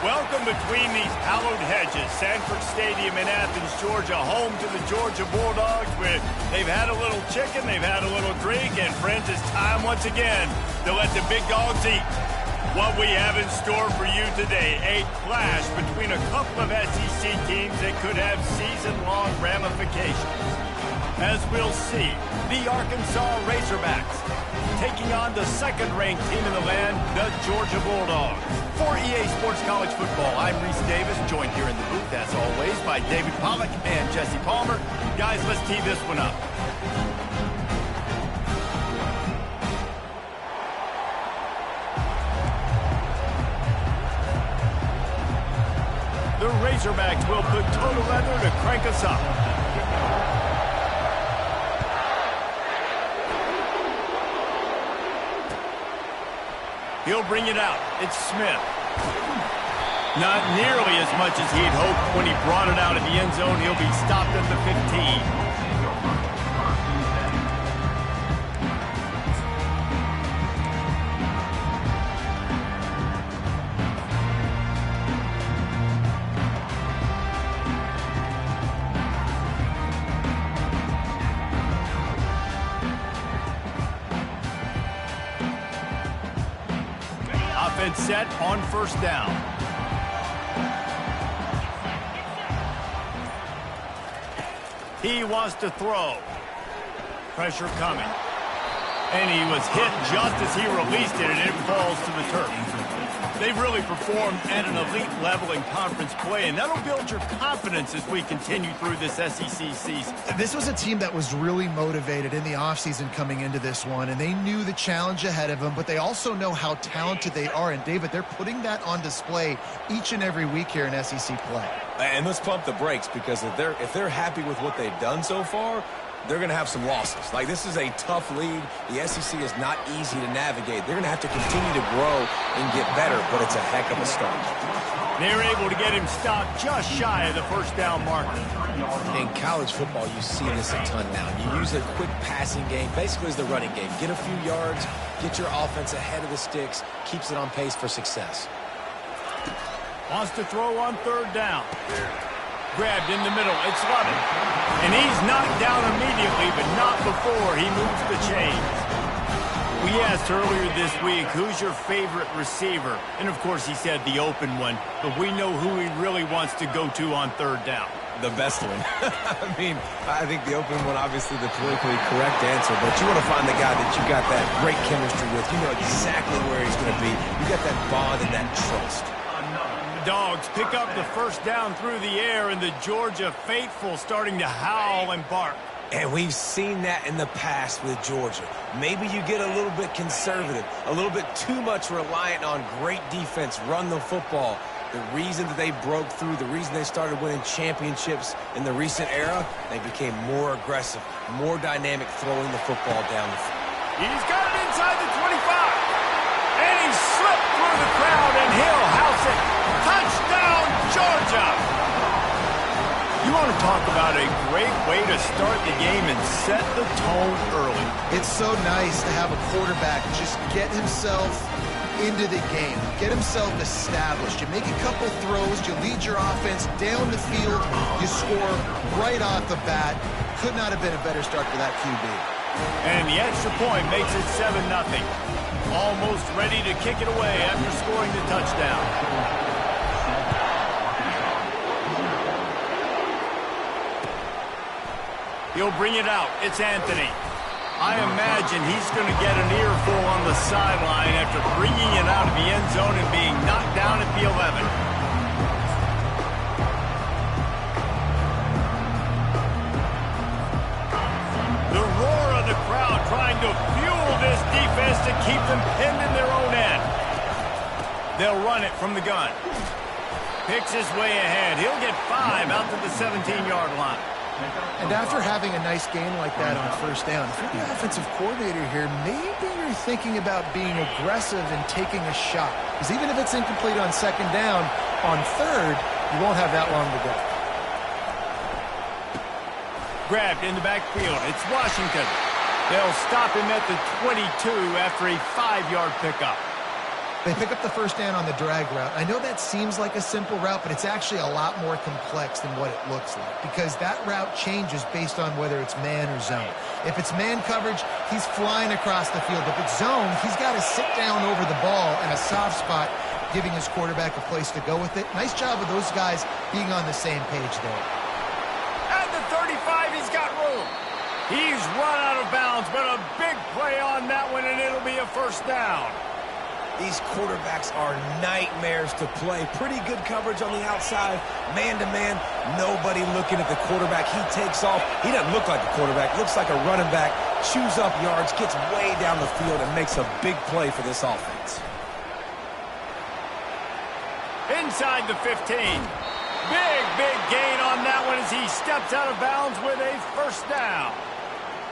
Welcome between these hallowed hedges. Sanford Stadium in Athens, Georgia, home to the Georgia Bulldogs. They've had a little chicken, they've had a little drink, and friends, it's time once again to let the big dogs eat. What we have in store for you today, a clash between a couple of SEC teams that could have season-long ramifications. As we'll see, the Arkansas Razorbacks taking on the second-ranked team in the land, the Georgia Bulldogs. For EA Sports College Football, I'm Reese Davis, joined here in the booth, as always, by David Pollack and Jesse Palmer. Guys, let's tee this one up. The Razorbacks will put total leather to crank us up. He'll bring it out. It's Smith. Not nearly as much as he'd hoped when he brought it out of the end zone. He'll be stopped at the 15. Offense set on first down. He wants to throw. Pressure coming. And he was hit just as he released it, and it falls to the turf. They've really performed at an elite level in conference play, and that'll build your confidence as we continue through this SEC season. This was a team that was really motivated in the offseason coming into this one, and they knew the challenge ahead of them, but they also know how talented they are. And, David, they're putting that on display each and every week here in SEC play. And let's pump the brakes, because if they're happy with what they've done so far, they're going to have some losses. Like, this is a tough league. The SEC is not easy to navigate. They're going to have to continue to grow and get better, but it's a heck of a start. They're able to get him stopped just shy of the first down marker. In college football, you see this a ton now. You use a quick passing game, basically as the running game. Get a few yards, get your offense ahead of the sticks, keeps it on pace for success. Wants to throw on third down. Grabbed in the middle. It's Lovett. And he's knocked down immediately, but not before he moves the chains. We asked earlier this week, who's your favorite receiver? And, of course, he said the open one. But we know who he really wants to go to on third down. The best one. I think the open one, obviously the politically correct answer, but you want to find the guy that you got that great chemistry with. You know exactly where he's going to be. You got that bond and that trust. Dogs pick up the first down through the air, and the Georgia faithful starting to howl and bark. And we've seen that in the past with Georgia. Maybe you get a little bit conservative, a little bit too much reliant on great defense, run the football. The reason that they broke through, the reason they started winning championships in the recent era, they became more aggressive, more dynamic throwing the football down the field. He's got it inside the 25. And he slipped through the crowd, and he'll house it. Touchdown, Georgia! You want to talk about a great way to start the game and set the tone early. It's so nice to have a quarterback just get himself into the game, get himself established. You make a couple throws, you lead your offense down the field, you score right off the bat. Could not have been a better start for that QB. And the extra point makes it 7-0. Almost ready to kick it away after scoring the touchdown. He'll bring it out. It's Anthony. I imagine he's going to get an earful on the sideline after bringing it out of the end zone and being knocked down at the 11. The roar of the crowd trying to fuel this defense to keep them pinned in their own end. They'll run it from the gun. Picks his way ahead. He'll get 5 out to the 17-yard line. And after having a nice game like that on first down, if you're the offensive coordinator here, maybe you're thinking about being aggressive and taking a shot. Because even if it's incomplete on second down, on third, you won't have that long to go. Grabbed in the backfield. It's Washington. They'll stop him at the 22 after a 5-yard pickup. They pick up the first down on the drag route. I know that seems like a simple route, but it's actually a lot more complex than what it looks like because that route changes based on whether it's man or zone. If it's man coverage, he's flying across the field. If it's zone, he's got to sit down over the ball in a soft spot, giving his quarterback a place to go with it. Nice job of those guys being on the same page there. At the 35, he's got room. He's run out of bounds, but a big play on that one, and it'll be a first down. These quarterbacks are nightmares to play. Pretty good coverage on the outside. Man-to-man, nobody looking at the quarterback. He takes off. He doesn't look like a quarterback. Looks like a running back. Chews up yards, gets way down the field, and makes a big play for this offense. Inside the 15. Big gain on that one as he steps out of bounds with a first down.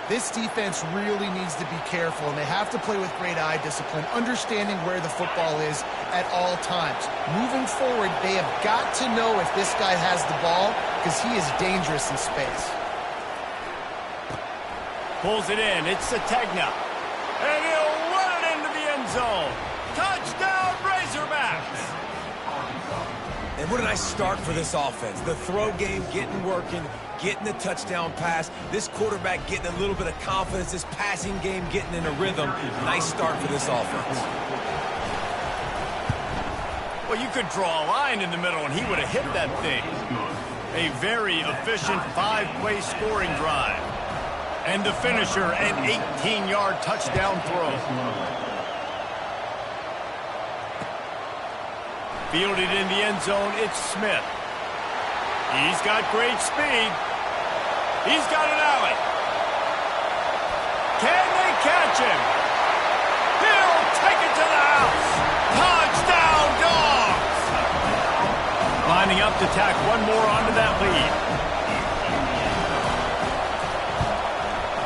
This defense really needs to be careful, and they have to play with great eye discipline, understanding where the football is at all times. Moving forward, they have got to know if this guy has the ball because he is dangerous in space. Pulls it in. It's Sategna. And he'll run it into the end zone. Touchdown, Razorbacks! And what a nice start for this offense. The throw game getting working, getting the touchdown pass. This quarterback getting a little bit of confidence. This passing game getting in a rhythm. Nice start for this offense. Well, you could draw a line in the middle, and he would have hit that thing. A very efficient 5-play scoring drive. And the finisher, an 18-yard touchdown throw. Fielded in the end zone, it's Smith. He's got great speed. He's got an alley. Can they catch him? He'll take it to the house. Touchdown, Dogs! Lining up to tack one more onto that lead.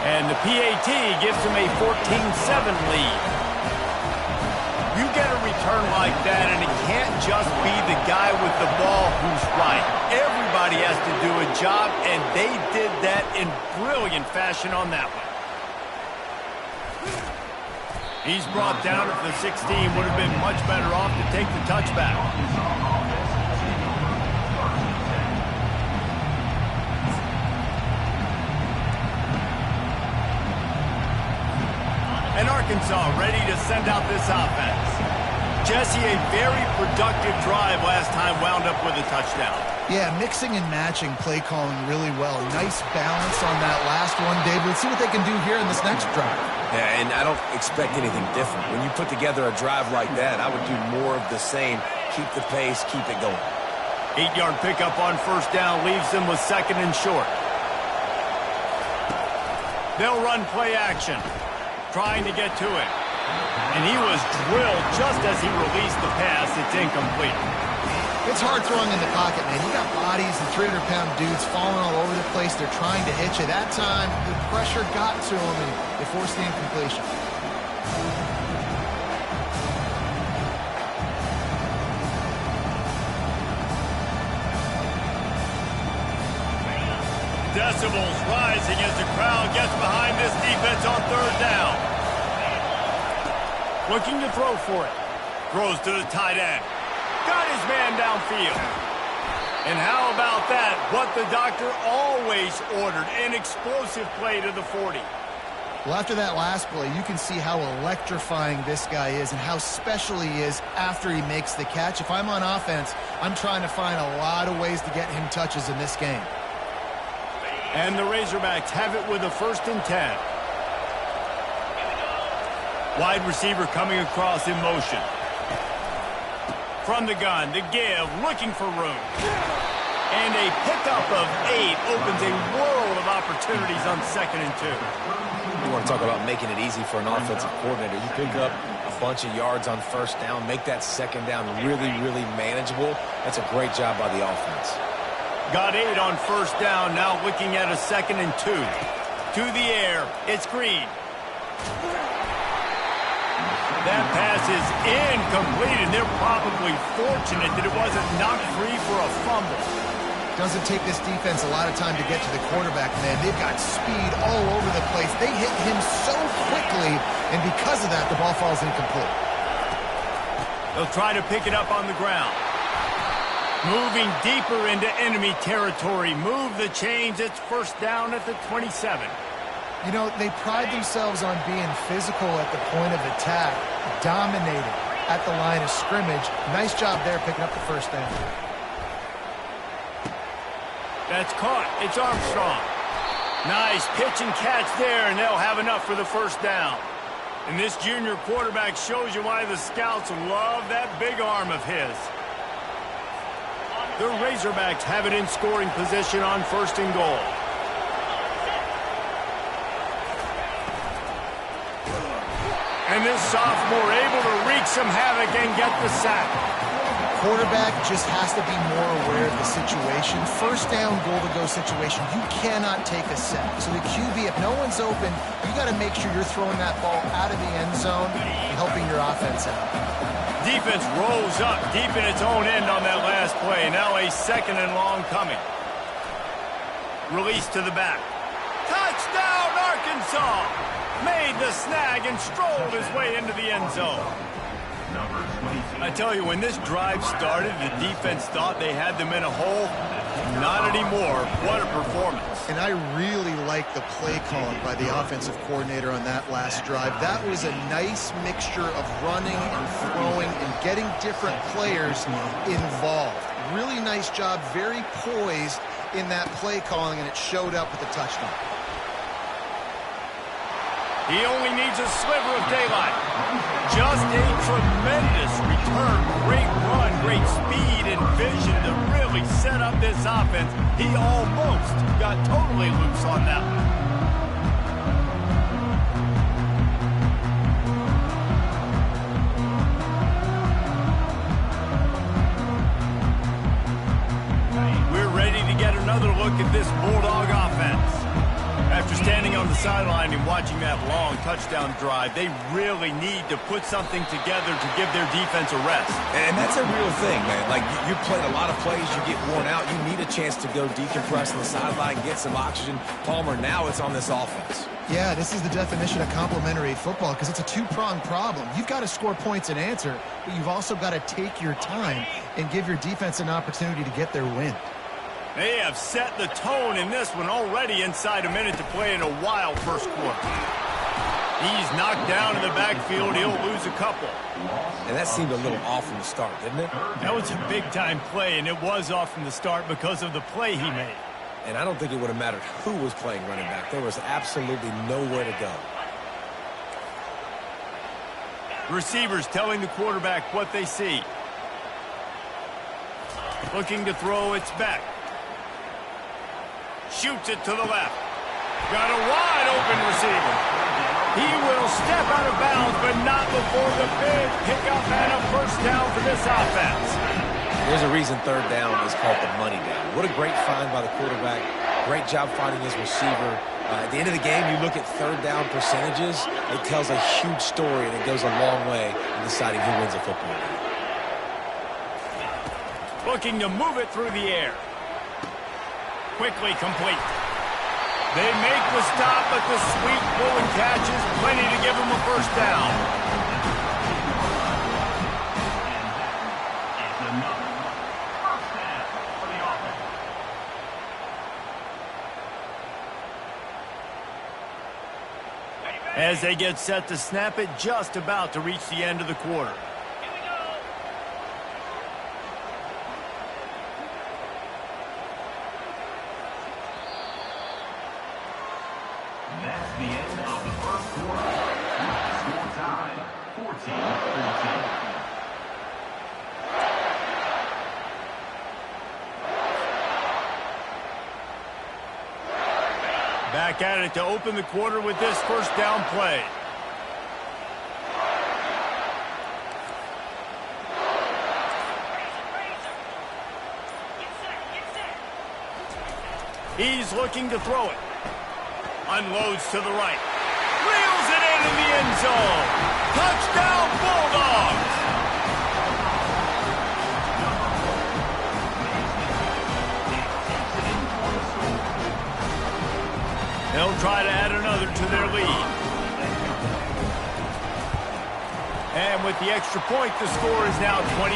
And the PAT gives him a 14-7 lead. You get a return like that, and it can't just be the guy with the ball who's right. Everybody has to do a job, and they did that in brilliant fashion on that one. He's brought down at the 16. Would have been much better off to take the touchback. And Arkansas ready to send out this offense. Jesse, a very productive drive last time wound up with a touchdown. Yeah, mixing and matching play calling really well. Nice balance on that last one, David. Let's see what they can do here in this next drive. Yeah, and I don't expect anything different. When you put together a drive like that, I would do more of the same. Keep the pace, keep it going. 8-yard pickup on first down leaves them with second and short. They'll run play action, trying to get to it. And he was drilled just as he released the pass. It's incomplete. It's hard throwing in the pocket, man. You got bodies and 300-pound dudes falling all over the place. They're trying to hit you. That time, the pressure got to him, and they forced the incompletion. Decibels rising as the crowd gets behind this defense on third down. Looking to throw for it. Throws to the tight end. Got his man downfield. And how about that? What the doctor always ordered. An explosive play to the 40. Well, after that last play, you can see how electrifying this guy is and how special he is after he makes the catch. If I'm on offense, I'm trying to find a lot of ways to get him touches in this game. And the Razorbacks have it with a 1st and 10. Wide receiver coming across in motion. From the gun, the give, looking for room. And a pickup of 8 opens a world of opportunities on 2nd and 2. You want to talk about making it easy for an offensive coordinator. You pick up a bunch of yards on first down, make that second down really, really manageable. That's a great job by the offense. Got 8 on first down, now looking at a 2nd and 2. To the air, it's Green. That pass is incomplete, and they're probably fortunate that it wasn't knocked free for a fumble. Doesn't take this defense a lot of time to get to the quarterback, man. They've got speed all over the place. They hit him so quickly, and because of that, the ball falls incomplete. They'll try to pick it up on the ground. Moving deeper into enemy territory. Move the chains. It's first down at the 27. You know, they pride themselves on being physical at the point of attack, dominating at the line of scrimmage. Nice job there picking up the first down. That's caught. It's Armstrong. Nice pitch and catch there, and they'll have enough for the first down. And this junior quarterback shows you why the scouts love that big arm of his. The Razorbacks have it in scoring position on first and goal. And this sophomore able to wreak some havoc and get the sack. Quarterback just has to be more aware of the situation. First down, goal-to-go situation, you cannot take a sack. So the QB, if no one's open, you got to make sure you're throwing that ball out of the end zone and helping your offense out. Defense rolls up deep in its own end on that last play. Now a second and long coming. Release to the back. Touchdown, Arkansas! Made the snag and strolled his way into the end zone. I tell you, when this drive started, the defense thought they had them in a hole. Not anymore. What a performance. And I really like the play calling by the offensive coordinator on that last drive. That was a nice mixture of running and throwing and getting different players involved. Really nice job, very poised in that play calling, and it showed up with a touchdown. He only needs a sliver of daylight. Just a tremendous return. Great run, great speed and vision to really set up this offense. He almost got totally loose on that one. We're ready to get another look at this Bulldog offense. After standing on the sideline and watching that long touchdown drive, they really need to put something together to give their defense a rest. And that's a real thing, man. Like, you played a lot of plays, you get worn out, you need a chance to go decompress on the sideline, get some oxygen. Palmer, now it's on this offense. Yeah, this is the definition of complementary football because it's a two-pronged problem. You've got to score points and answer, but you've also got to take your time and give your defense an opportunity to get their win. They have set the tone in this one already inside a minute to play in a wild first quarter. He's knocked down in the backfield. He'll lose a couple. And that seemed a little off from the start, didn't it? That was a big-time play, and it was off from the start because of the play he made. And I don't think it would have mattered who was playing running back. There was absolutely nowhere to go. Receivers telling the quarterback what they see. Looking to throw, it's back. Shoots it to the left. Got a wide open receiver. He will step out of bounds, but not before the big pickup and a first down for this offense. There's a reason third down is called the money down. What a great find by the quarterback. Great job finding his receiver. At the end of the game, you look at third down percentages. It tells a huge story, and it goes a long way in deciding who wins a football game. Looking to move it through the air. Quickly complete. They make the stop, but the sweep pull and catch is plenty to give them a first down. As they get set to snap it, just about to reach the end of the quarter. That's the end of the first quarter. Score time, 14-14. Back at it to open the quarter with this first down play. He's looking to throw it. Unloads to the right. Reels it into the end zone. Touchdown, Bulldogs! They'll try to add another to their lead. And with the extra point, the score is now 21-14.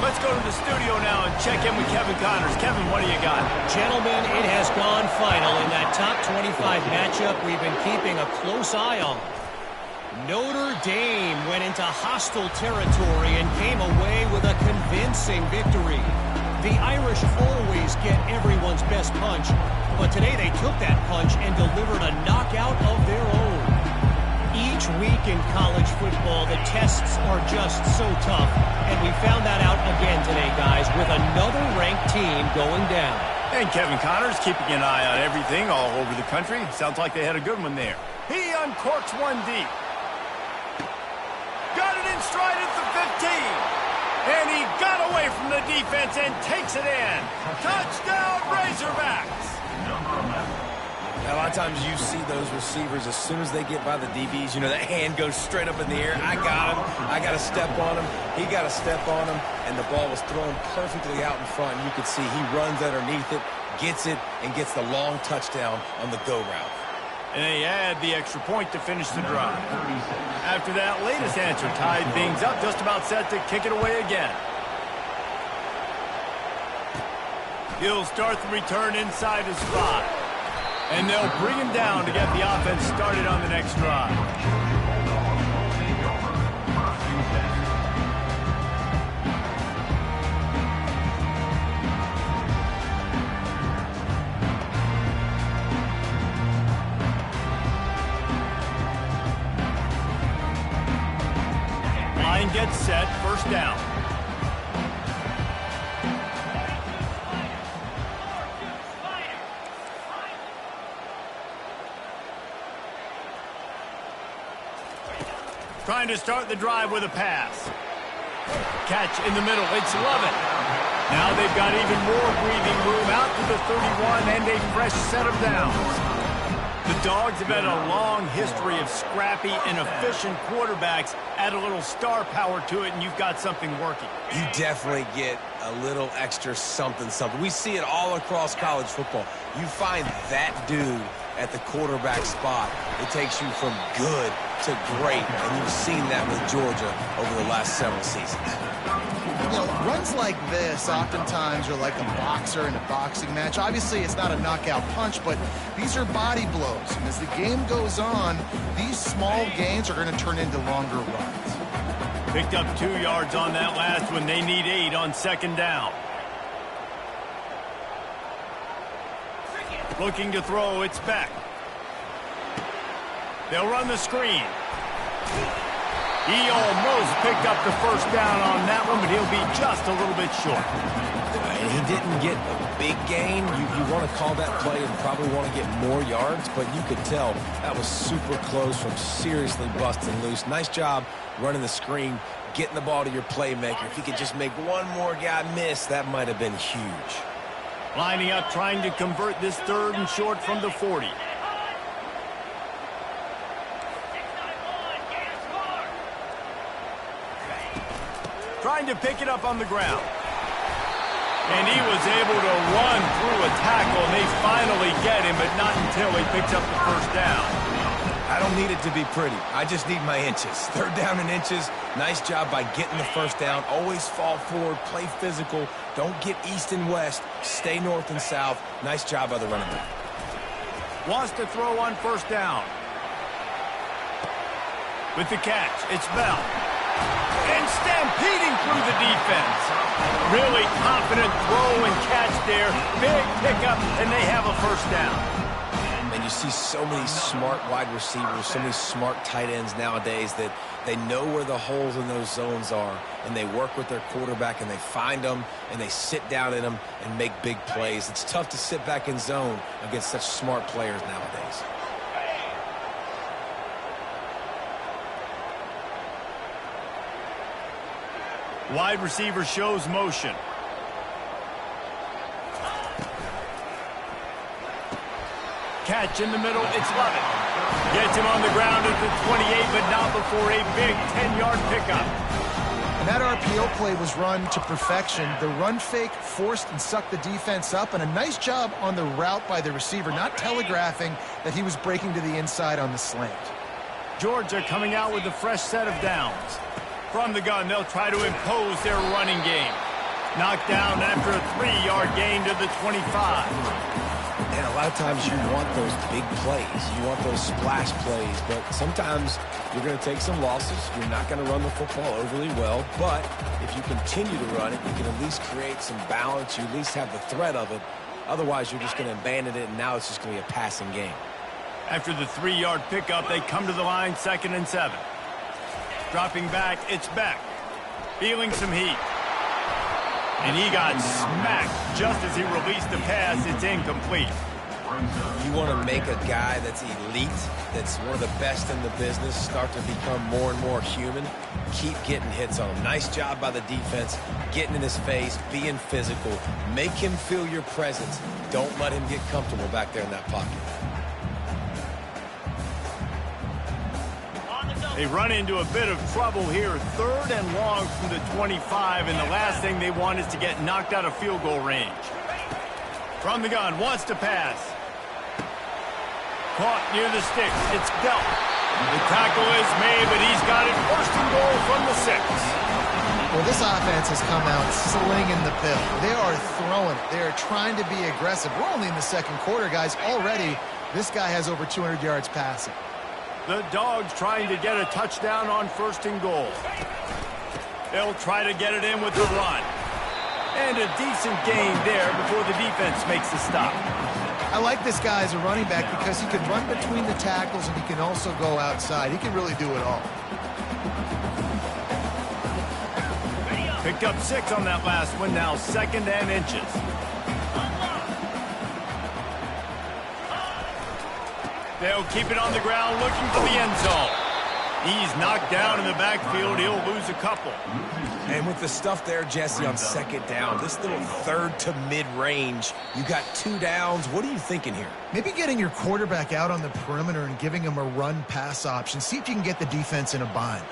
Let's go to the studio now and check in with Kevin Connors. Kevin, what do you got? Gentlemen, it has gone final in that top 25 matchup we've been keeping a close eye on. Notre Dame went into hostile territory and came away with a convincing victory. The Irish always get everyone's best punch, but today they took that punch and delivered a knockout of their own. Each week in college football, the tests are just so tough, and we found that out again today, guys, with another ranked team going down. And Kevin Connors keeping an eye on everything all over the country. Sounds like they had a good one there. He uncorks one deep. Got it in stride at the 15. And he got away from the defense and takes it in. Touchdown, Razorbacks. A lot of times you see those receivers, as soon as they get by the DBs, you know, that hand goes straight up in the air. I got him. I got to step on him. He got to step on him. And the ball was thrown perfectly out in front. You could see he runs underneath it, gets it, and gets the long touchdown on the go route. And they add the extra point to finish the drive. After that latest answer tied things up, just about set to kick it away again. He'll start the return inside his 5. And they'll bring him down to get the offense started on the next drive. Line gets set, first down. Trying to start the drive with a pass. Catch in the middle. It's Lovett. Now they've got even more breathing room out to the 31 and a fresh set of downs. The Dogs have had a long history of scrappy and efficient quarterbacks. Add a little star power to it, and you've got something working. You definitely get a little extra something. We see it all across college football. You find that dude at the quarterback spot, it takes you from good to great, and you've seen that with Georgia over the last several seasons. You know, runs like this oftentimes are like a boxer in a boxing match. Obviously, it's not a knockout punch, but these are body blows. And as the game goes on, these small gains are going to turn into longer runs. Picked up 2 yards on that last one. They need 8 on second down. Looking to throw, it's Beck. They'll run the screen. He almost picked up the first down on that one, but he'll be just a little bit short. And he didn't get a big gain. You want to call that play and probably want to get more yards, but you could tell that was super close from seriously busting loose. Nice job running the screen, getting the ball to your playmaker. If he could just make one more guy miss, that might have been huge. Lining up, trying to convert this 3rd and short from the 40. Trying to pick it up on the ground. And he was able to run through a tackle, and they finally get him, but not until he picks up the first down. I don't need it to be pretty. I just need my inches. 3rd down and inches. Nice job by getting the first down. Always fall forward, play physical. Don't get east and west. Stay north and south. Nice job by the running back. Wants to throw on first down. With the catch, it's Bell. And stampeding through the defense. Really confident throw and catch there. Big pickup, and they have a first down. And you see so many smart wide receivers, so many smart tight ends nowadays that they know where the holes in those zones are, and they work with their quarterback, and they find them, and they sit down in them and make big plays. It's tough to sit back in zone against such smart players nowadays. Wide receiver shows motion. Catch in the middle, it's Lovett. Gets him on the ground at the 28, but not before a big 10-yard pickup. And that RPO play was run to perfection. The run fake forced and sucked the defense up, and a nice job on the route by the receiver, not telegraphing that he was breaking to the inside on the slant. Georgia coming out with a fresh set of downs. From the gun, they'll try to impose their running game. Knocked down after a 3-yard gain to the 25. And a lot of times you want those big plays. You want those splash plays. But sometimes you're going to take some losses. You're not going to run the football overly well. But if you continue to run it, you can at least create some balance. You at least have the threat of it. Otherwise, you're just going to abandon it, and now it's just going to be a passing game. After the 3-yard pickup, they come to the line, 2nd and 7. Dropping back, it's Beck. Feeling some heat. And he got smacked just as he released the pass. It's incomplete. You want to make a guy that's elite, that's one of the best in the business, start to become more and more human. Keep getting hits on him. Nice job by the defense, getting in his face, being physical. Make him feel your presence. Don't let him get comfortable back there in that pocket. They run into a bit of trouble here. 3rd and long from the 25, and the last thing they want is to get knocked out of field goal range. From the gun, wants to pass. Caught near the sticks. It's dealt. The tackle is made, but he's got it. 1st and goal from the 6. Well, this offense has come out slinging the pill. They are throwing it. They are trying to be aggressive. We're only in the 2nd quarter, guys. Already, this guy has over 200 yards passing. The Dogs trying to get a touchdown on 1st and goal. They'll try to get it in with the run. And a decent gain there before the defense makes the stop. I like this guy as a running back because he can run between the tackles and he can also go outside. He can really do it all. Picked up 6 on that last one. Now 2nd and inches. They'll keep it on the ground looking for the end zone. He's knocked down in the backfield. He'll lose a couple. And with the stuff there, Jesse, on 2nd down, this little 3rd to mid-range, you got 2 downs. What are you thinking here? Maybe getting your quarterback out on the perimeter and giving him a run-pass option. See if you can get the defense in a bind.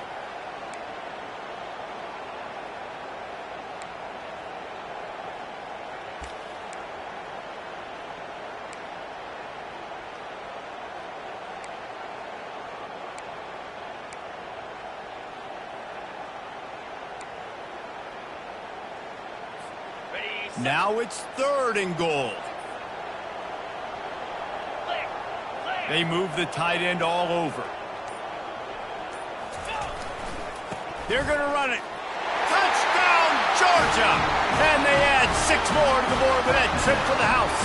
Now it's 3rd and goal. They move the tight end all over. They're going to run it. Touchdown, Georgia! And they add 6 more to the board with that trip to the house.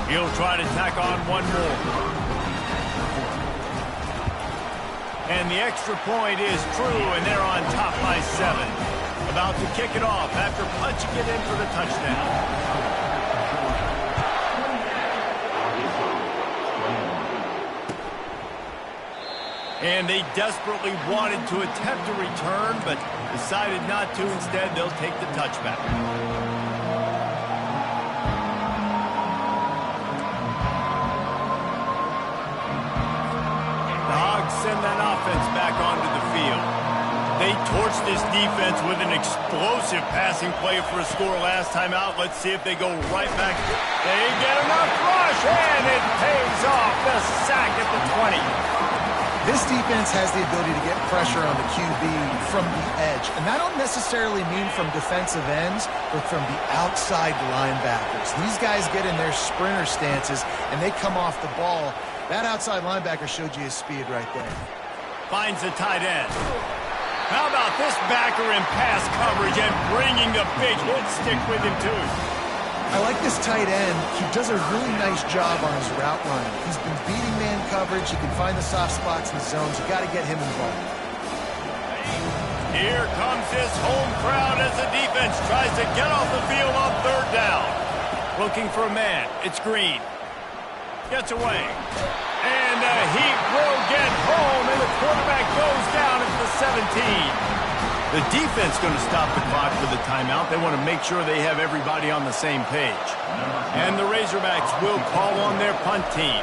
He'll try to tack on 1 more. And the extra point is true, and they're on top by 7. About to kick it off after punching it in for the touchdown. And they desperately wanted to attempt a return, but decided not to. Instead, they'll take the touchback. Send that offense back onto the field. They torched this defense with an explosive passing play for a score last time out. Let's see if they go right back. They get enough rush, and it pays off. The sack at the 20. This defense has the ability to get pressure on the QB from the edge. And that don't necessarily mean from defensive ends, but from the outside linebackers. These guys get in their sprinter stances, and they come off the ball. That outside linebacker showed you his speed right there. Finds the tight end. How about this backer in pass coverage and bringing the big hit stick with him, too? I like this tight end. He does a really nice job on his route running. He's been beating man coverage. He can find the soft spots in the zones. You got to get him involved. Here comes this home crowd as the defense tries to get off the field on 3rd down. Looking for a man. It's Green. Gets away. And the Heat will get home, and the quarterback goes down at the 17. The defense going to stop the clock for the timeout. They want to make sure they have everybody on the same page. And the Razorbacks will call on their punt team.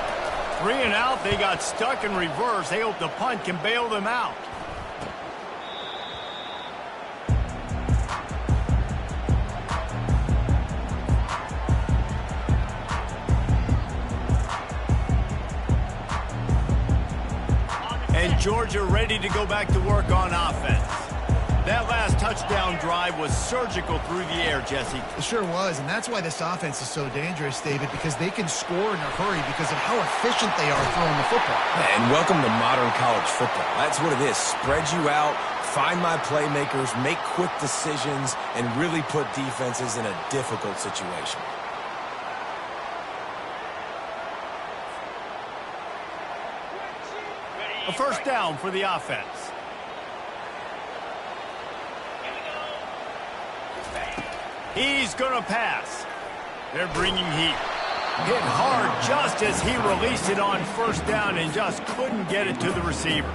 3 and out, they got stuck in reverse. They hope the punt can bail them out. Georgia ready to go back to work on offense. That last touchdown drive was surgical through the air, Jesse. It sure was, and that's why this offense is so dangerous, David, because they can score in a hurry because of how efficient they are throwing the football. And welcome to modern college football. That's what it is. Spread you out, find my playmakers, make quick decisions, and really put defenses in a difficult situation. A first down for the offense. He's going to pass. They're bringing heat. Hit hard just as he released it on first down and just couldn't get it to the receiver.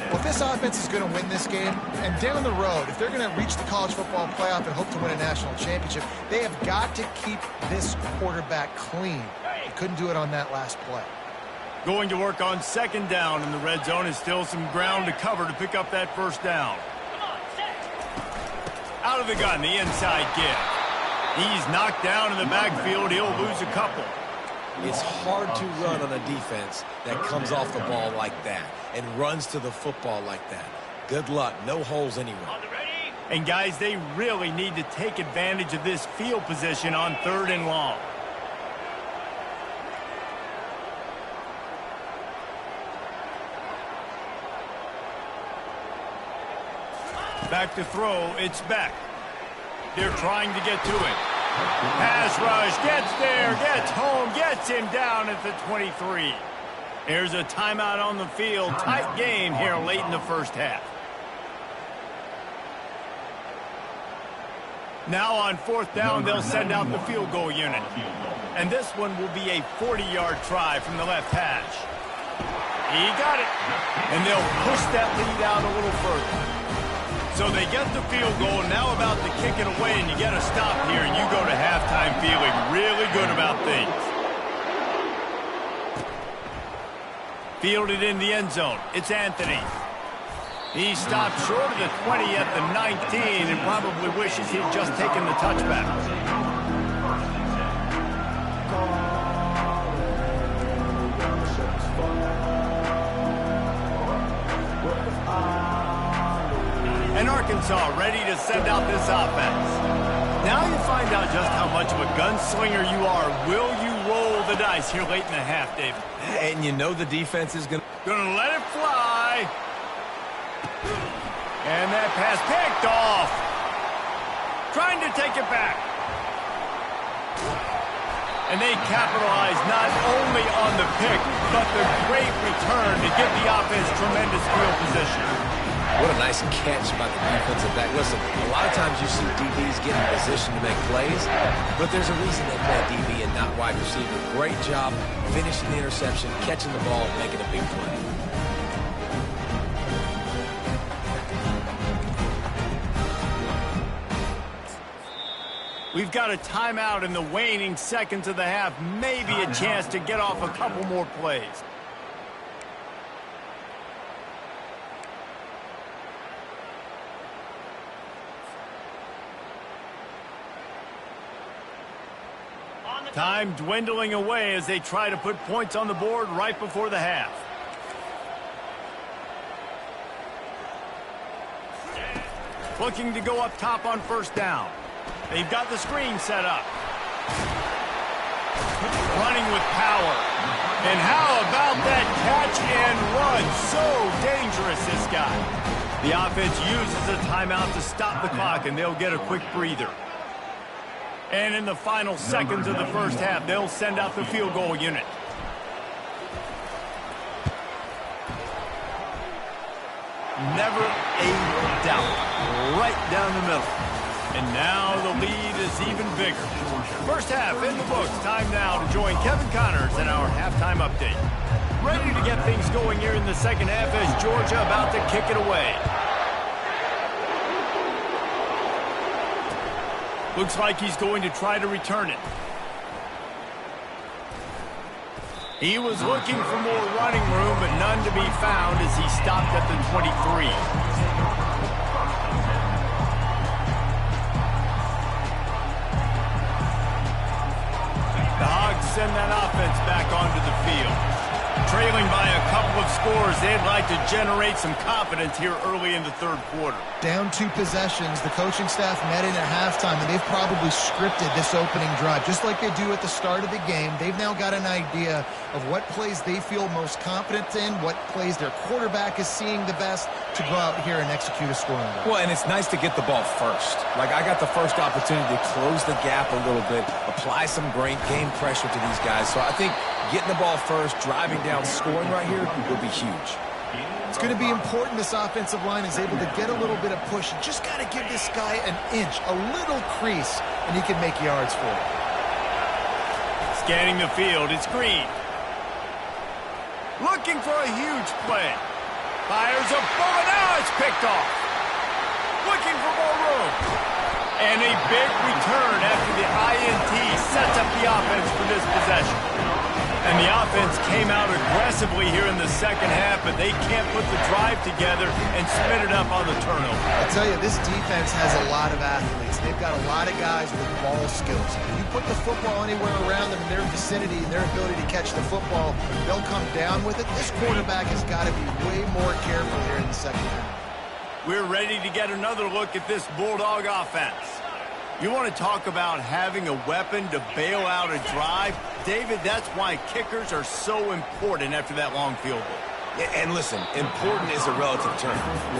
Well, if this offense is going to win this game, and down the road, if they're going to reach the college football playoff and hope to win a national championship, they have got to keep this quarterback clean. He couldn't do it on that last play. Going to work on second down in the red zone is still some ground to cover to pick up that first down. Out of the gun, the inside give. He's knocked down in the backfield. He'll lose a couple. It's hard to run on a defense that comes off the ball like that and runs to the football like that. Good luck. No holes anywhere. And, guys, they really need to take advantage of this field position on 3rd and long. Back to throw, it's Beck. They're trying to get to it. Pass rush, gets there, gets home, gets him down at the 23. There's a timeout on the field. Tight game here late in the first half. Now on 4th down, they'll send out the field goal unit. And this one will be a 40-yard try from the left hash. He got it. And they'll push that lead out a little further. So they get the field goal, now about to kick it away, and you get a stop here, and you go to halftime feeling really good about things. Fielded in the end zone. It's Anthony. He stopped short of the 20 at the 19 and probably wishes he'd just taken the touchback. And Arkansas ready to send out this offense. Now you find out just how much of a gunslinger you are. Will you roll the dice here late in the half, David? And you know the defense is going to let it fly. And that pass picked off. Trying to take it back. And they capitalize not only on the pick, but the great return to give the offense tremendous field position. What a nice catch by the defensive back. Listen, a lot of times you see DBs get in position to make plays, but there's a reason they play DB and not wide receiver. Great job finishing the interception, catching the ball, making a big play. We've got a timeout in the waning seconds of the half. Maybe a chance to get off a couple more plays. Time dwindling away as they try to put points on the board right before the half. Looking to go up top on first down. They've got the screen set up. Running with power. And how about that catch and run? So dangerous, this guy. The offense uses a timeout to stop the clock, and they'll get a quick breather. And in the final seconds of the first half, they'll send out the field goal unit. Never a doubt. Right down the middle. And now the lead is even bigger. First half in the books. Time now to join Kevin Connors in our halftime update. Ready to get things going here in the second half as Georgia about to kick it away. Looks like he's going to try to return it. He was looking for more running room, but none to be found as he stopped at the 23. The Hogs send that offense back onto the field. Trailing by a couple of scores, they'd like to generate some confidence here early in the third quarter. Down 2 possessions, the coaching staff met in at halftime, and they've probably scripted this opening drive. Just like they do at the start of the game, they've now got an idea of what plays they feel most confident in, what plays their quarterback is seeing the best to go out here and execute a scoring drive. Well, and it's nice to get the ball first. Like, I got the first opportunity to close the gap a little bit, apply some great game pressure to these guys. So I think getting the ball first, driving down, scoring right here will be huge. It's going to be important this offensive line is able to get a little bit of push. You just got to give this guy an inch, a little crease, and he can make yards for it. Scanning the field, it's Green. Looking for a huge play. Fires a bullet, now it's picked off. Looking for more room. And a big return after the INT sets up the offense for this possession. And the offense came out aggressively here in the second half, but they can't put the drive together and spin it up on the turnover. I'll tell you, this defense has a lot of athletes. They've got a lot of guys with ball skills. If you put the football anywhere around them in their vicinity and their ability to catch the football, they'll come down with it. This quarterback has got to be way more careful here in the second half. We're ready to get another look at this Bulldog offense. You want to talk about having a weapon to bail out a drive? David, that's why kickers are so important after that long field goal. And listen, important is a relative term.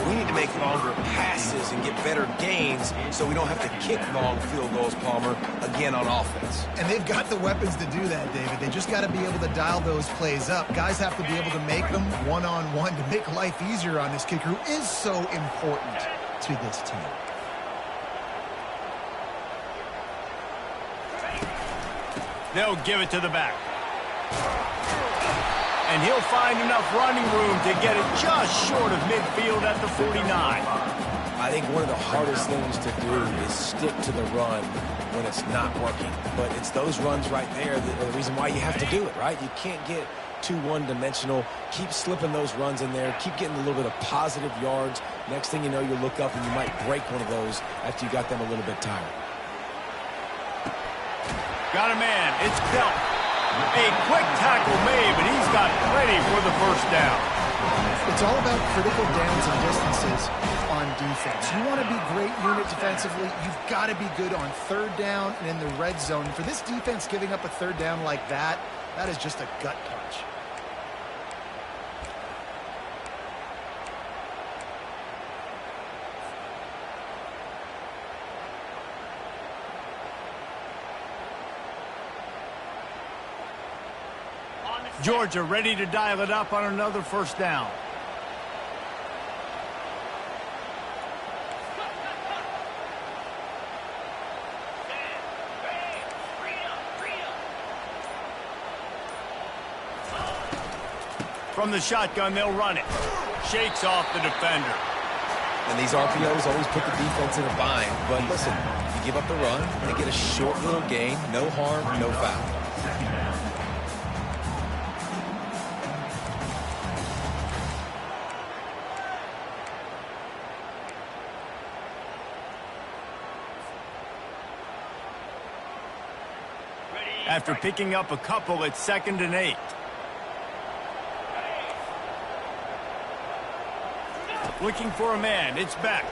We need to make longer passes and get better gains so we don't have to kick long field goals, Palmer, again on offense. And they've got the weapons to do that, David. They just got to be able to dial those plays up. Guys have to be able to make them one-on-one to make life easier on this kicker who is so important to this team. They'll give it to the back. And he'll find enough running room to get it just short of midfield at the 49. I think one of the hardest things to do is stick to the run when it's not working. But it's those runs right there that are the reason why you have to do it, right? You can't get too one-dimensional. Keep slipping those runs in there. Keep getting a little bit of positive yards. Next thing you know, you look up and you might break one of those after you got them a little bit tired. Got a man. It's Belt. A quick tackle made, but he's got plenty for the first down. It's all about critical downs and distances on defense. You want to be great unit defensively, you've got to be good on third down and in the red zone. For this defense giving up a third down like that, that is just a gut punch. Georgia ready to dial it up on another first down. From the shotgun, they'll run it. Shakes off the defender. And these RPOs always put the defense in a bind. But listen, you give up the run, they get a short little gain, no harm, no foul. After picking up a couple, it's 2nd and 8. Looking for a man. It's Beck.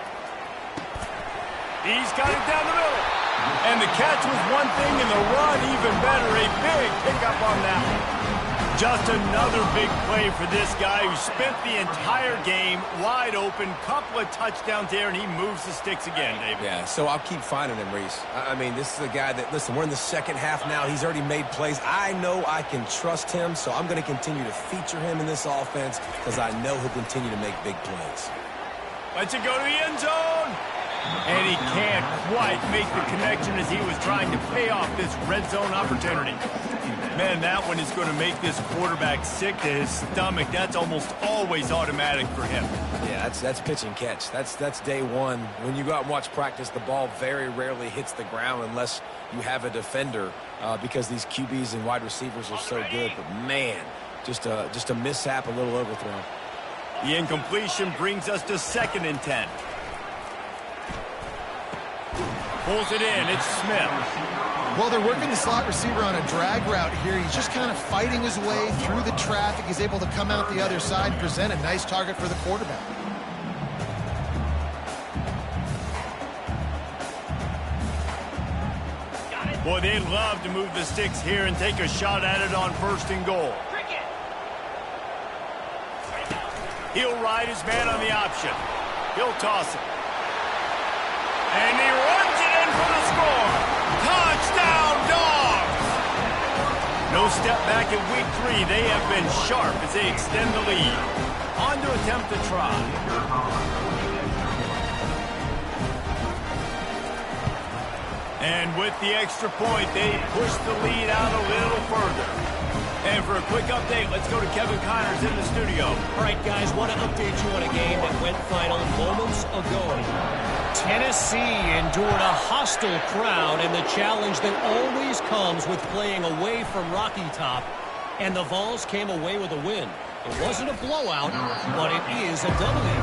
He's got it down the middle. And the catch was one thing, and the run even better. A big pickup on that one. Just another big play for this guy who spent the entire game wide open. Couple of touchdowns there, and he moves the sticks again, David. Yeah, so I'll keep finding him, Reese. I mean, this is a guy that, listen, we're in the second half now. He's already made plays. I know I can trust him, so I'm going to continue to feature him in this offense because I know he'll continue to make big plays. Lets it go to the end zone. And he can't quite make the connection as he was trying to pay off this red zone opportunity. Man, that one is going to make this quarterback sick to his stomach. That's almost always automatic for him. Yeah, that's pitch and catch. That's day one. When you go out and watch practice, the ball very rarely hits the ground unless you have a defender because these QBs and wide receivers are so good. But, man, just a mishap, a little overthrow. The incompletion brings us to 2nd and 10. Pulls it in. It's Smith. Well, they're working the slot receiver on a drag route here. He's just kind of fighting his way through the traffic. He's able to come out the other side and present a nice target for the quarterback. Boy, they'd love to move the sticks here and take a shot at it on 1st and goal. He'll ride his man on the option. He'll toss it. And he runs it in for the score. Touchdown, Dogs! No step back in week 3. They have been sharp as they extend the lead. On to attempt the try. And with the extra point, they push the lead out a little further. And for a quick update, let's go to Kevin Connors in the studio. All right, guys, want to update you on a game that went final moments ago. Tennessee endured a hostile crowd and the challenge that always comes with playing away from Rocky Top. And the Vols came away with a win. It wasn't a blowout, but it is a W.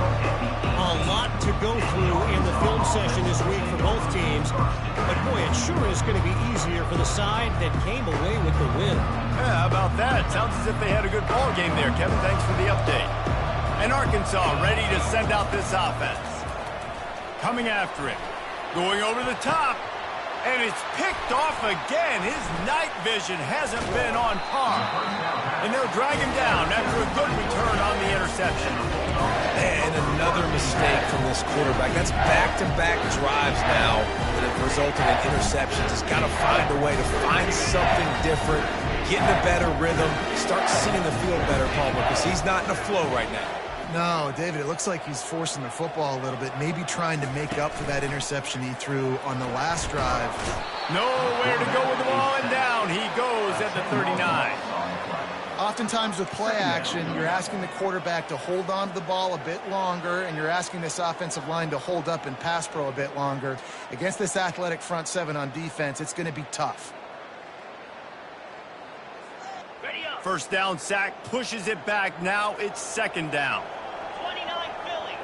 A lot to go through in the film session this week for both teams. But, boy, it sure is going to be easier for the side that came away with the win. Yeah, how about that? Sounds as if they had a good ball game there. Kevin, thanks for the update. And Arkansas ready to send out this offense. Coming after it. Going over the top. And it's picked off again. His night vision hasn't been on par. And they'll drag him down after a good return on the interception. And another mistake from this quarterback. That's back-to-back drives now that have resulted in interceptions. He's got to find a way to find something different, get in a better rhythm, start seeing the field better, Palmer, because he's not in a flow right now. No, David, it looks like he's forcing the football a little bit, maybe trying to make up for that interception he threw on the last drive. Nowhere to go with the ball, and down he goes at the 39. Oftentimes with play action, you're asking the quarterback to hold on to the ball a bit longer, and you're asking this offensive line to hold up in pass pro a bit longer. Against this athletic front seven on defense, it's going to be tough. First down sack, pushes it back. Now it's 2nd down. 29 Philly,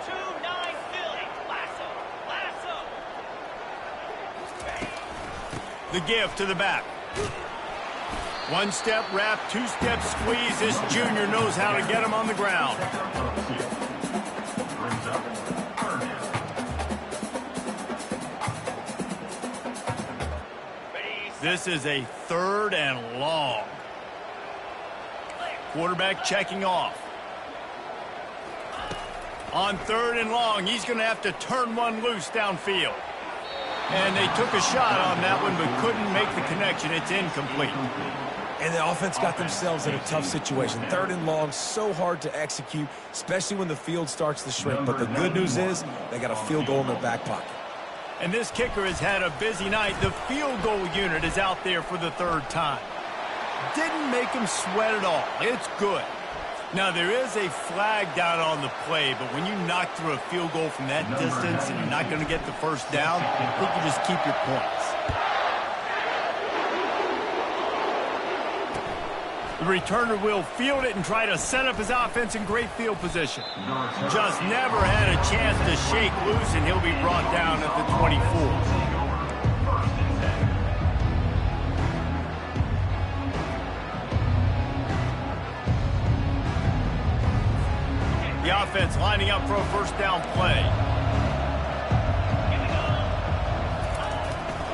2-9 Philly. Lasso. The give to the back. 1-step wrap, 2-step squeeze. This junior knows how to get him on the ground. This is a 3rd and long. Quarterback checking off. On 3rd and long, he's going to have to turn one loose downfield. And they took a shot on that one, but couldn't make the connection. It's incomplete. And the offense got themselves in a tough situation. 3rd and long, so hard to execute, especially when the field starts to shrink. But the good news is they got a field goal in their back pocket. And this kicker has had a busy night. The field goal unit is out there for the 3rd time. Didn't make him sweat at all. It's good. Now, there is a flag down on the play, but when you knock through a field goal from that distance and you're not going to get the 1st down, I think you just keep your points. The returner will field it and try to set up his offense in great field position. Just never had a chance to shake loose, and he'll be brought down at the 24. The offense lining up for a 1st down play.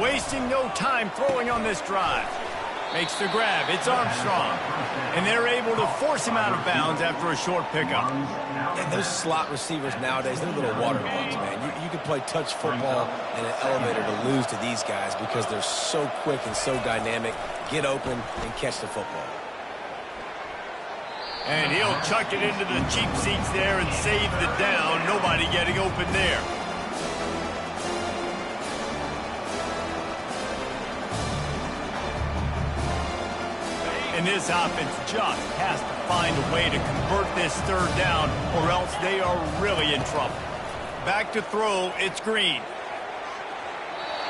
Wasting no time throwing on this drive. Makes the grab. It's Armstrong. And they're able to force him out of bounds after a short pickup. And those slot receivers nowadays, they're little watermelons, man. You can play touch football in an elevator to lose to these guys because they're so quick and so dynamic. Get open and catch the football. And he'll chuck it into the cheap seats there and save the down. Nobody getting open there. And this offense just has to find a way to convert this 3rd down, or else they are really in trouble. Back to throw, it's Green.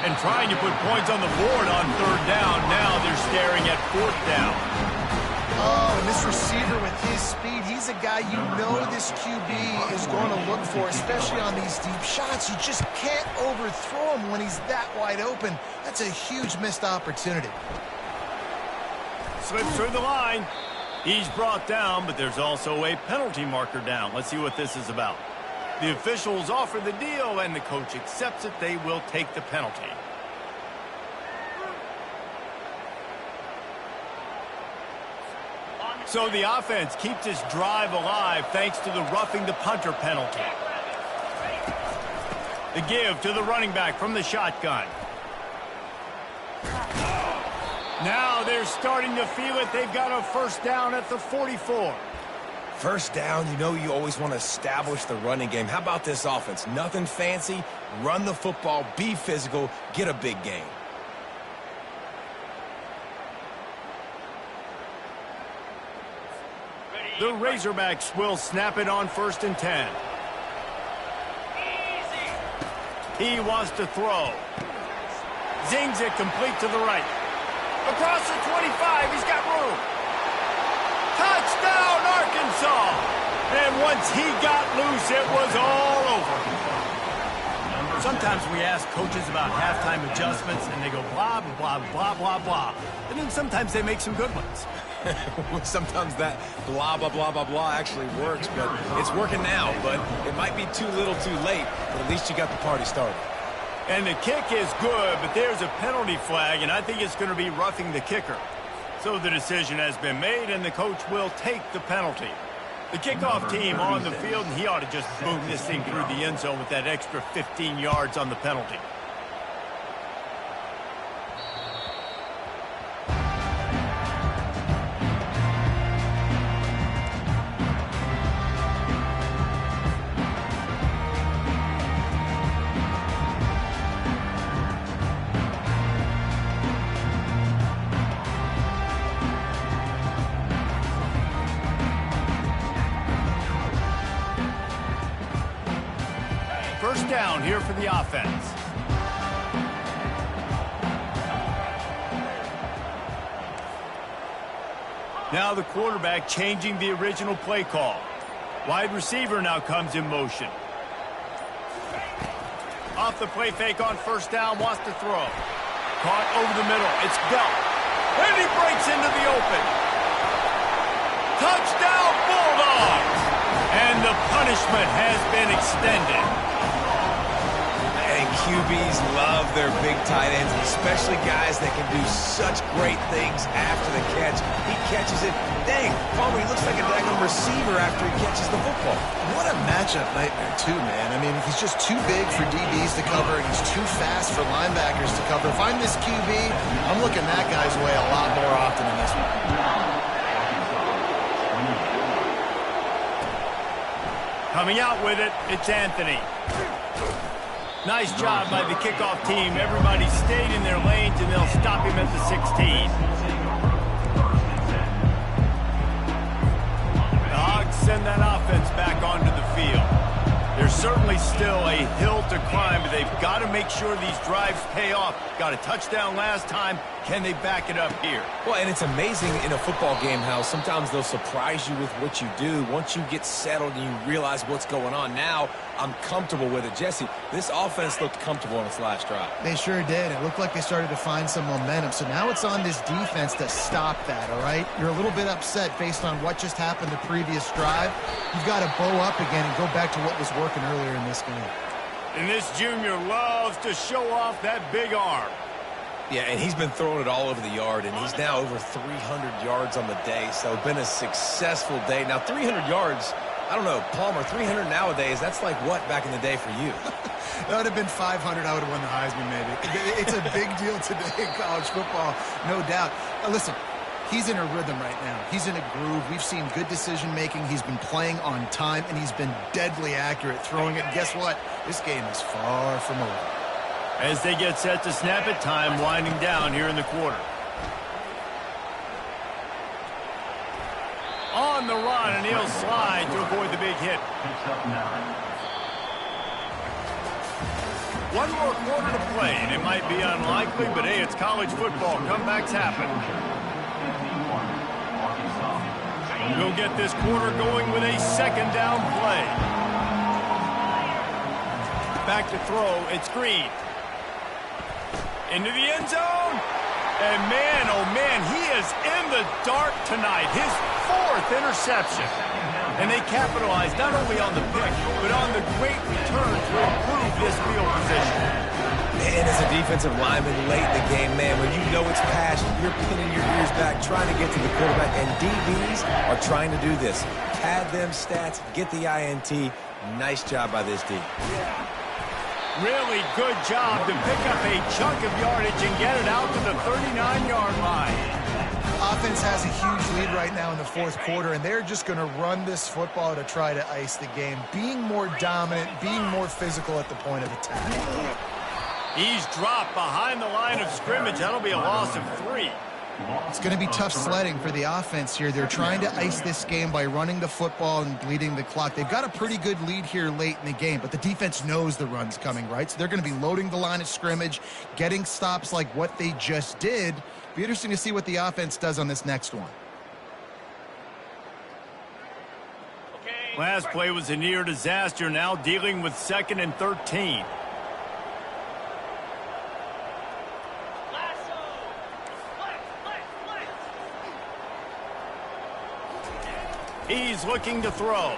And trying to put points on the board on 3rd down. Now they're staring at 4th down. Oh, and this receiver with his speed, he's a guy you know this QB is going to look for, especially on these deep shots. You just can't overthrow him when he's that wide open. That's a huge missed opportunity. Slips through the line. He's brought down, but there's also a penalty marker down. Let's see what this is about. The officials offer the deal, and the coach accepts it. They will take the penalty. So the offense keeps this drive alive thanks to the roughing the punter penalty. The give to the running back from the shotgun. Now they're starting to feel it. They've got a first down at the 44. First down, you know you always want to establish the running game. How about this offense? Nothing fancy. Run the football, be physical, get a big gain. The Razorbacks will snap it on 1st and 10. He wants to throw. Zings it complete to the right. Across the 25, he's got room. Touchdown, Arkansas! And once he got loose, it was all over. Sometimes we ask coaches about halftime adjustments, and they go blah, blah, blah, blah, blah. And then sometimes they make some good ones. Sometimes that blah, blah, blah, blah, blah actually works, but it's working now. But it might be too little too late, but at least you got the party started. And the kick is good, but there's a penalty flag, and I think it's going to be roughing the kicker. So the decision has been made, and the coach will take the penalty. The kickoff team on the field, and he ought to just boom this thing through the end zone with that extra 15 yards on the penalty. First down here for the offense. Now the quarterback changing the original play call. Wide receiver now comes in motion. Off the play fake on first down, wants to throw. Caught over the middle. It's Bell. And he breaks into the open. Touchdown, Bulldogs! And the punishment has been extended. QBs love their big tight ends, especially guys that can do such great things after the catch. He catches it. Dang, Palmer, he looks like a daggone receiver after he catches the football. What a matchup nightmare, too, man. I mean, he's just too big for DBs to cover, and he's too fast for linebackers to cover. If I'm this QB, I'm looking that guy's way a lot more often than this one. Coming out with it, it's Anthony. Nice job by the kickoff team. Everybody stayed in their lanes, and they'll stop him at the 16. The Hogs send that offense back onto the field. There's certainly still a hill to climb, but they've got to make sure these drives pay off. Got a touchdown last time. Can they back it up here? Well, and it's amazing in a football game how sometimes they'll surprise you with what you do. Once you get settled and you realize what's going on, now I'm comfortable with it. Jesse, this offense looked comfortable on its last drive. They sure did. It looked like they started to find some momentum. So now it's on this defense to stop that, all right? You're a little bit upset based on what just happened the previous drive. You've got to bow up again and go back to what was working earlier in this game. And this junior loves to show off that big arm. Yeah, and he's been throwing it all over the yard, and he's now over 300 yards on the day, so been a successful day. Now, 300 yards, I don't know, Palmer, 300 nowadays, that's like what back in the day for you? That would have been 500. I would have won the Heisman, maybe. It's a big deal today in college football, no doubt. Listen, he's in a rhythm right now. He's in a groove. We've seen good decision-making. He's been playing on time, and he's been deadly accurate throwing it. And guess what? This game is far from over. As they get set to snap it, time winding down here in the quarter. On the run, and he'll slide to avoid the big hit. One more quarter to play, and it might be unlikely, but hey, it's college football. Comebacks happen. They'll get this quarter going with a second down play. Back to throw. It's Green. Into the end zone. And man, oh man, he is in the dark tonight. His 4th interception. And they capitalized not only on the pick, but on the great return to improve this field position. And as a defensive lineman late in the game, man, when you know it's past, you're pinning your ears back, trying to get to the quarterback, and DBs are trying to do this. Pad them stats, get the INT. Nice job by this D. Really good job to pick up a chunk of yardage and get it out to the 39-yard line. Offense has a huge lead right now in the 4th quarter, and they're just going to run this football to try to ice the game, being more dominant, being more physical at the point of attack. He's dropped behind the line of scrimmage. That'll be a loss of 3. It's going to be tough sledding for the offense here. They're trying to ice this game by running the football and bleeding the clock. They've got a pretty good lead here late in the game, but the defense knows the run's coming, right? So they're going to be loading the line of scrimmage, getting stops like what they just did. Be interesting to see what the offense does on this next one. Last play was a near disaster. Now dealing with 2nd and 13. He's looking to throw.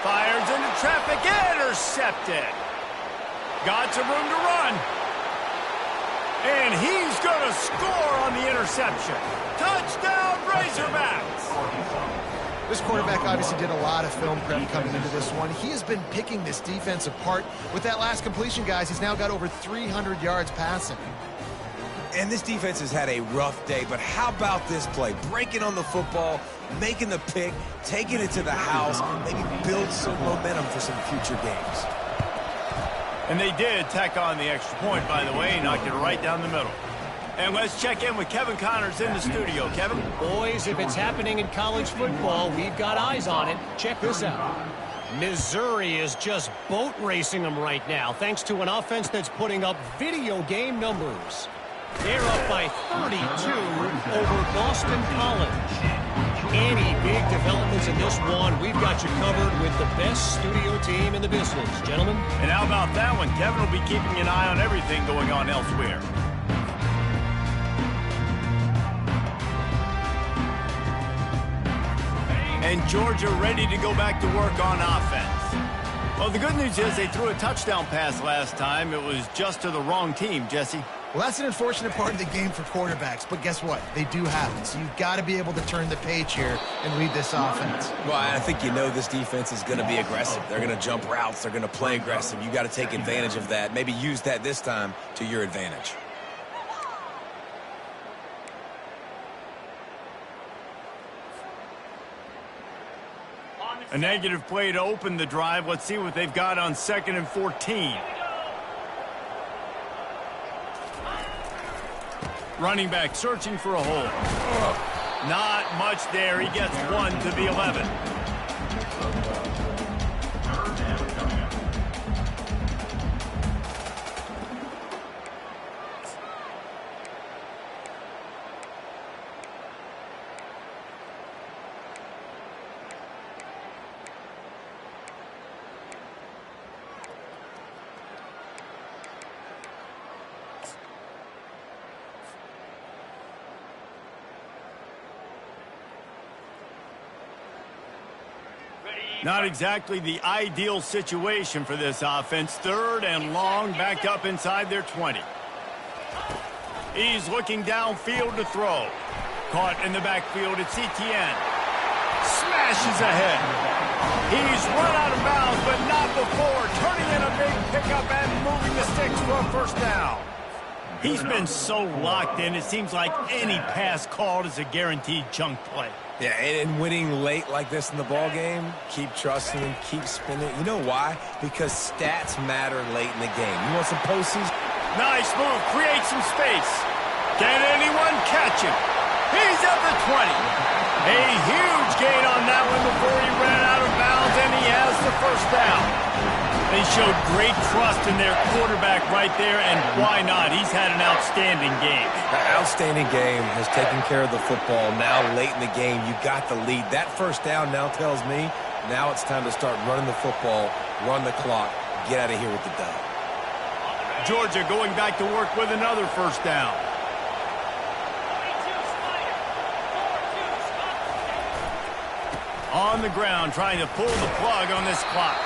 Fires into traffic. Intercepted. Got some room to run. And he's going to score on the interception. Touchdown, Razorbacks. This quarterback obviously did a lot of film prep coming into this one. He has been picking this defense apart. With that last completion, guys, he's now got over 300 yards passing. And this defense has had a rough day, but how about this play? Breaking on the football, making the pick, taking it to the house, maybe build some momentum for some future games. And they did tack on the extra point, by the way, knocked it right down the middle. And let's check in with Kevin Connors in the studio. Kevin? Boys, if it's happening in college football, we've got eyes on it. Check this out. Missouri is just boat racing them right now, thanks to an offense that's putting up video game numbers. They're up by 32 over Boston College. Any big developments in this one, we've got you covered with the best studio team in the business, gentlemen. And how about that one? Kevin will be keeping an eye on everything going on elsewhere. And Georgia ready to go back to work on offense. Well, the good news is they threw a touchdown pass last time. It was just to the wrong team, Jesse. Well, that's an unfortunate part of the game for quarterbacks, but guess what? They do happen. So you've got to be able to turn the page here and lead this offense. Well, I think you know this defense is going to be aggressive. They're going to jump routes. They're going to play aggressive. You got to take advantage of that. Maybe use that this time to your advantage. A negative play to open the drive. Let's see what they've got on 2nd and 14. Running back searching for a hole. Not much there. He gets one to the 11. Not exactly the ideal situation for this offense. 3rd and long, backed up inside their 20. He's looking downfield to throw. Caught in the backfield, it's Etienne. Smashes ahead. He's run out of bounds, but not before. Turning in a big pickup and moving the sticks for a first down. He's been so locked in, it seems like any pass called is a guaranteed chunk play. Yeah, and winning late like this in the ball game, keep trusting him, keep spinning. You know why? Because stats matter late in the game. You want some postseason? Nice move, create some space. Can anyone catch him? He's at the 20. A huge gain on that one before he ran out of bounds, and he has the first down. They showed great trust in their quarterback right there, and why not? He's had an outstanding game. An outstanding game, has taken care of the football. Now, late in the game, you got the lead. That first down now tells me now it's time to start running the football, run the clock, get out of here with the dub. Georgia going back to work with another first down. On the ground, trying to pull the plug on this clock.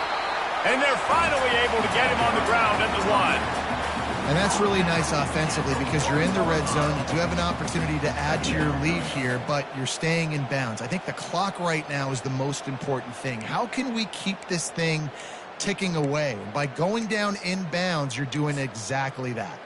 And they're finally able to get him on the ground at the 1. And that's really nice offensively because you're in the red zone. You do have an opportunity to add to your lead here, but you're staying in bounds. I think the clock right now is the most important thing. How can we keep this thing ticking away? By going down in bounds, you're doing exactly that.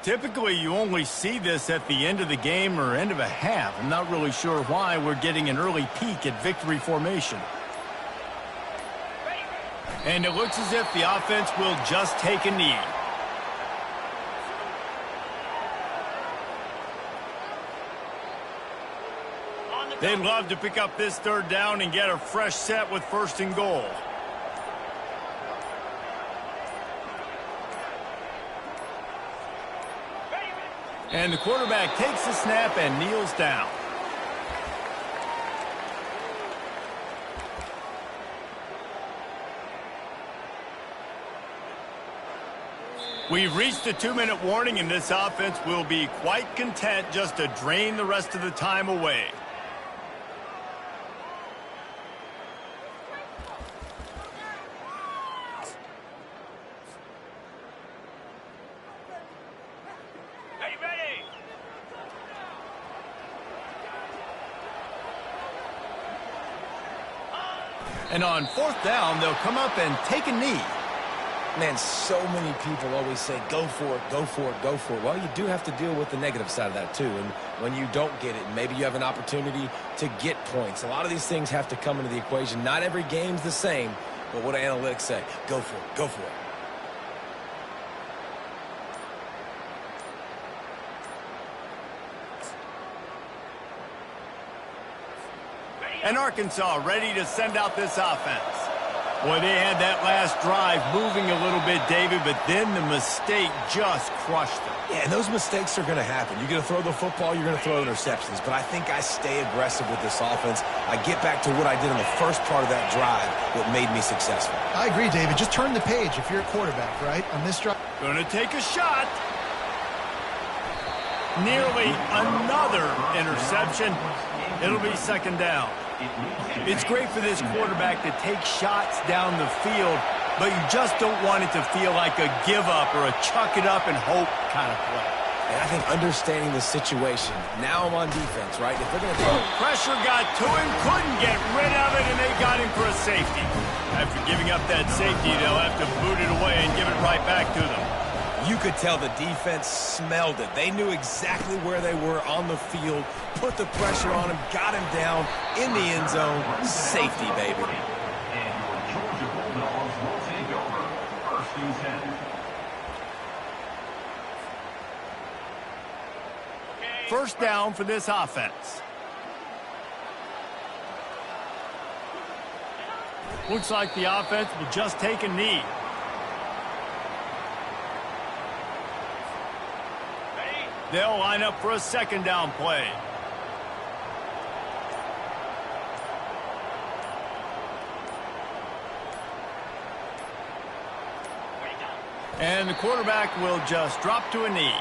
Typically, you only see this at the end of the game or end of a half. I'm not really sure why we're getting an early peek at victory formation. And it looks as if the offense will just take a knee. They'd love to pick up this third down and get a fresh set with 1st and goal. And the quarterback takes the snap and kneels down. We've reached the 2-minute warning, and this offense will be quite content just to drain the rest of the time away. And on 4th down, they'll come up and take a knee. Man, so many people always say, go for it, go for it, go for it. Well, you do have to deal with the negative side of that, too. And when you don't get it, maybe you have an opportunity to get points. A lot of these things have to come into the equation. Not every game's the same, but what do analytics say? Go for it, go for it. And Arkansas ready to send out this offense. Boy, they had that last drive moving a little bit, David, but then the mistake just crushed them. Yeah, and those mistakes are going to happen. You're going to throw the football, you're going to throw interceptions. But I think I stay aggressive with this offense. I get back to what I did in the first part of that drive, what made me successful. I agree, David. Just turn the page if you're a quarterback, right? On this drive. Going to take a shot. Nearly another interception. It'll be 2nd down. It's great for this quarterback to take shots down the field, but you just don't want it to feel like a give-up or a chuck-it-up and hope kind of play. And I think understanding the situation, now I'm on defense, right? If they're going to pressure got to him, couldn't get rid of it, and they got him for a safety. After giving up that safety, they'll have to boot it away and give it right back to them. You could tell the defense smelled it. They knew exactly where they were on the field, put the pressure on him, got him down in the end zone. Safety, baby. And your Georgia Bulldogs will take over 1st and 10. First down for this offense. Looks like the offense will just take a knee. They'll line up for a 2nd down play. And the quarterback will just drop to a knee.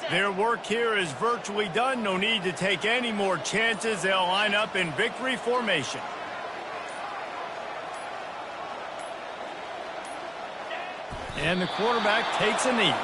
Their work here is virtually done. No need to take any more chances. They'll line up in victory formation. And the quarterback takes a knee.